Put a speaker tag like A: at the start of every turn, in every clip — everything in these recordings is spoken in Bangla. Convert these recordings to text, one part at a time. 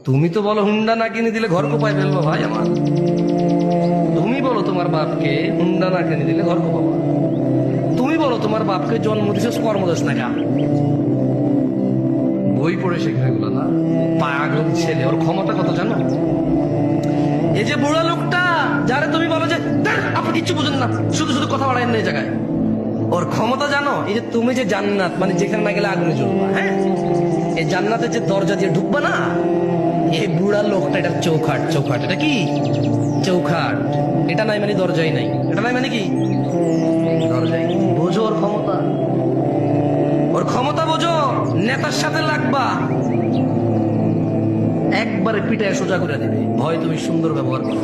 A: তুমি তো বলো হুন্ডা না কিনে দিলে ঘর কোপায় ফেলবো ভাই আমার। তুমি বলো তোমার বাপকে হুন্ডা না কিনে দিলে ঘর কোপাবো। তুমি বলো তোমার বাপকে জন্ম দিছো কর্মদোষ না কেন? বই পড়ে শেখা এগুলো না, পাগল ছেলে। ওর ক্ষমতা কত জানো? এই যে বুড়া লোকটা যারা তুমি বলো যে আপনি কিচ্ছু বুঝেন না, শুধু শুধু কথা বাড়ায় না এই জায়গায়, ওর ক্ষমতা জানো? এই যে তুমি যে জান্নাত মানে যেখানে না গেলে আগুনে জ্বলবা, হ্যাঁ, এই জান্নাতের যে দরজা দিয়ে ঢুকবা না, এই বুড়া লোকটা এটা চৌখাট। চৌখাট এটা কি? চৌখাট। এটা নাই মানে দরজাই নাই। এটা নাই মানে কি? দরজাই। বোঝো ওর ক্ষমতা, ওর ক্ষমতা বোঝো। নেতার সাথে লাগবা, একবারে পিটায় সোজা করে দিবে, ভয় তুমি সুন্দর ব্যবহার করো।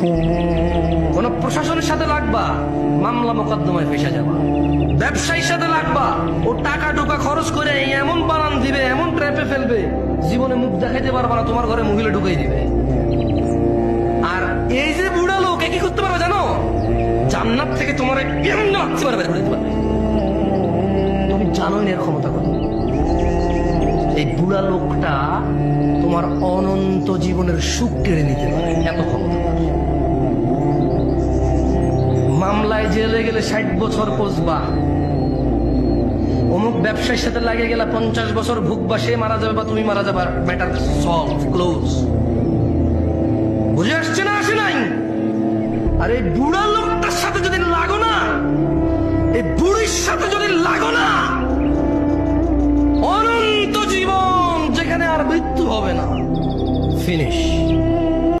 A: কোন প্রশাসনের সাথে লাগবা, মামলা মোকদ্দমায় ফেসে যাবা। ব্যবসায়ীর সাথে লাগবা, ও টাকা টোকা খরচ করে এমন বানান দিবে, এমন ট্র্যাপে ফেলবে, জীবনে মুখ দেখাইতে পারবা না, তোমার ঘরে মহিলা ঢুকাই দিবে। আর এই যে বুড়া লোক কি করতে পারবে জানো? জান্নাত থেকে তোমার কেমন লাগতে পারবে, তুমি জানোই না এর ক্ষমতা কত। এই বুড়া লোকটা তোমার অনন্ত জীবনের সুখ কেড়ে নিতে পারে, এত ক্ষমতা। মামলায় জেলে গেলে 60 বছর পচবা, অমুক ব্যবসায়ীর সাথে লাগে গেলে 50 বছর ভুগবা, সে মারা যাবে বা তুমি মারা যাবা, ম্যাটার সলভ, ক্লোজ। বুঝে আসছে না? আসে নাই? আর এই বুড়া লোকটার সাথে যদি লাগো না, এই বুড়ির সাথে যদি লাগো না, অনন্ত জীবন যেখানে আর মৃত্যু হবে না, ফিনিশ।